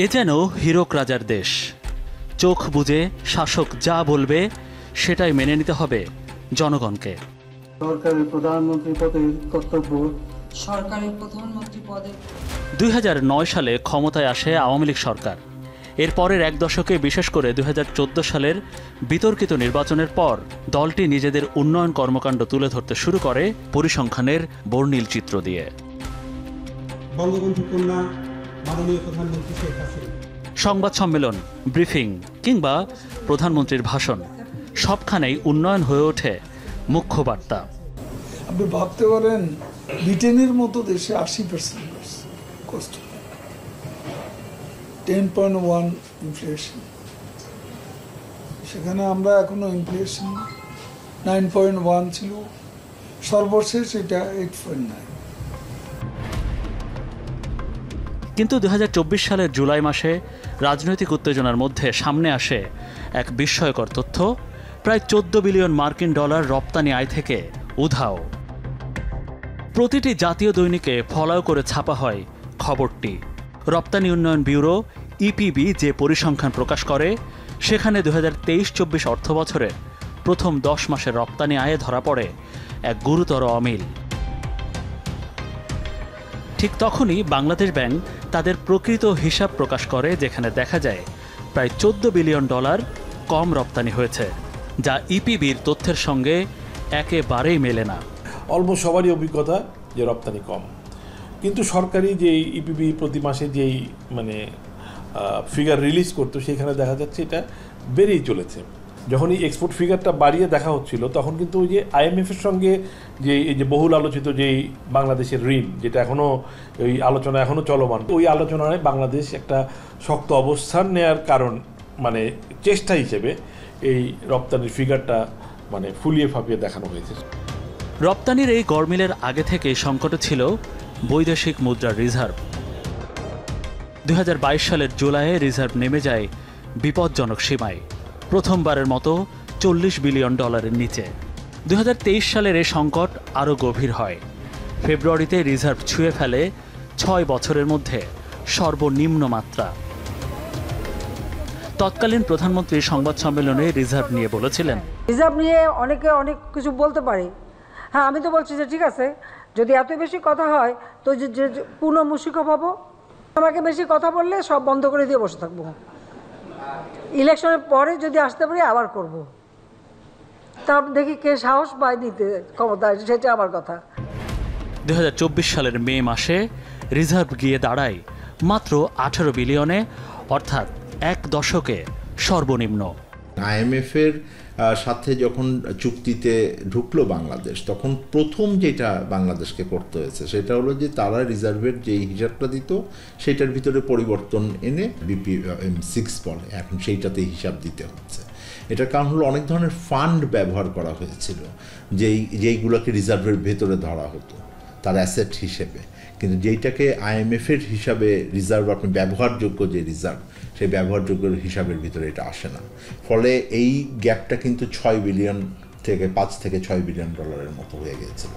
এ যেন হীরক রাজার দেশ। চোখ বুজে শাসক যা বলবে সেটাই মেনে নিতে হবে জনগণকে। সরকারের প্রধানমন্ত্রী পদের কর্তব্য। 2009 সালে ক্ষমতায় আসে আওয়ামী লীগ সরকার। এর পরের এক দশকে, বিশেষ করে 2014 সালের বিতর্কিত নির্বাচনের পর, দলটি নিজেদের উন্নয়ন কর্মকাণ্ড তুলে ধরতে শুরু করে পরিসংখ্যানের বর্ণিল চিত্র দিয়ে। বঙ্গবন্ধু কন্যা মাননীয় প্রধানমন্ত্রী শেখ হাসিনা। সংবাদ সম্মেলন, ব্রিফিং কিংবা প্রধানমন্ত্রীর ভাষণ, সবখানেই উন্নয়ন হয়ে ওঠে মুখ্য বার্তা। আপনি ভাবতে পারেন ব্রিটেনের মতো দেশে 80% কষ্ট, 10.1 ইনফ্লেশন, সেখানে আমরা এখনো ইনফ্লেশন 9.1 ছিল, সর্বশেষ এটা 8.9। কিন্তু 2024 সালের জুলাই মাসে রাজনৈতিক উত্তেজনার মধ্যে সামনে আসে এক বিস্ময়কর তথ্য: প্রায় 14 বিলিয়ন মার্কিন ডলার রপ্তানি আয় থেকে উধাও। প্রতিটি জাতীয় দৈনিকে ফলাও করে ছাপা হয় খবরটি। রপ্তানি উন্নয়ন ব্যুরো ইপিবি যে পরিসংখ্যান প্রকাশ করে, সেখানে 2023-24 অর্থবছরে প্রথম 10 মাসের রপ্তানি আয়ে ধরা পড়ে এক গুরুতর অমিল। ঠিক তখনই বাংলাদেশ ব্যাংক তাদের প্রকৃত হিসাব প্রকাশ করে, যেখানে দেখা যায় প্রায় 14 বিলিয়ন ডলার কম রপ্তানি হয়েছে, যা ইপিবির তথ্যের সঙ্গে একেবারেই মেলে না। অলমোস্ট সবারই অভিজ্ঞতা যে রপ্তানি কম, কিন্তু সরকারি যে ইপিবি প্রতি মাসে যেই ফিগার রিলিজ করতো, সেখানে দেখা যাচ্ছে এটা বেড়েই চলেছে। যখন এই এক্সপোর্ট ফিগারটা বাড়িয়ে দেখা হচ্ছিল, তখন কিন্তু ওই যে আইএমএফের সঙ্গে যে এই যে বহুল আলোচিত যেই বাংলাদেশের ঋণ, যেটা এখনও ওই আলোচনা এখনও চলমান, ওই আলোচনায় বাংলাদেশ একটা শক্ত অবস্থান নেয়ার কারণ চেষ্টা হিসেবে এই রপ্তানির ফিগারটা ফুলিয়ে ফাঁপিয়ে দেখানো হয়েছে। রপ্তানির এই গড়মিলের আগে থেকেই সংকটে ছিল বৈদেশিক মুদ্রার রিজার্ভ। 2022 সালের জুলাইয়ে রিজার্ভ নেমে যায় বিপজ্জনক সীমায়, প্রথমবারের মতো 40 বিলিয়ন ডলারের নিচে। 2023 সালের এই সংকট আরও গভীর হয়। ফেব্রুয়ারিতে রিজার্ভ ছুঁয়ে ফেলে 6 বছরের মধ্যে সর্বনিম্ন মাত্রা। তৎকালীন প্রধানমন্ত্রী সংবাদ সম্মেলনে রিজার্ভ নিয়ে বলেছিলেন, রিজার্ভ নিয়ে অনেকে অনেক কিছু বলতে পারে। হ্যাঁ, আমি তো বলছি যে ঠিক আছে, যদি এত বেশি কথা হয় তো যে পূর্ণ মুশিকও পাবো। আমাকে বেশি কথা বললে সব বন্ধ করে দিয়ে বসে থাকবো, ইলেকশনের পরে যদি আসতে পারি আবার করব। তারপর দেখি কে সাহস পায় নিতে ক্ষমতা, সেটা আমার কথা। 2024 সালের মে মাসে রিজার্ভ গিয়ে দাঁড়ায় মাত্র 18 বিলিয়নে, অর্থাৎ এক দশকে সর্বনিম্ন। আইএমএফের সাথে যখন চুক্তিতে ঢুকলো বাংলাদেশ, তখন প্রথম যেটা বাংলাদেশকে করতে হয়েছে সেটা হলো যে তারা রিজার্ভের যে হিসাবটা দিত সেটার ভিতরে পরিবর্তন এনে BPM-6 বলে, এখন সেইটাতে হিসাব দিতে হচ্ছে। এটার কারণ হলো অনেক ধরনের ফান্ড ব্যবহার করা হয়েছিল যেইগুলোকে রিজার্ভের ভেতরে ধরা হতো তার অ্যাসেট হিসেবে, কিন্তু যেইটাকে IMF-এর হিসাবে রিজার্ভ, আপনি ব্যবহারযোগ্য যে রিজার্ভ, সেই ব্যবহারযোগ্য হিসাবের ভিতরে এটা আসে না। ফলে এই গ্যাপটা কিন্তু 6 বিলিয়ন থেকে 5 থেকে 6 বিলিয়ন ডলারের মতো হয়ে গিয়েছিল।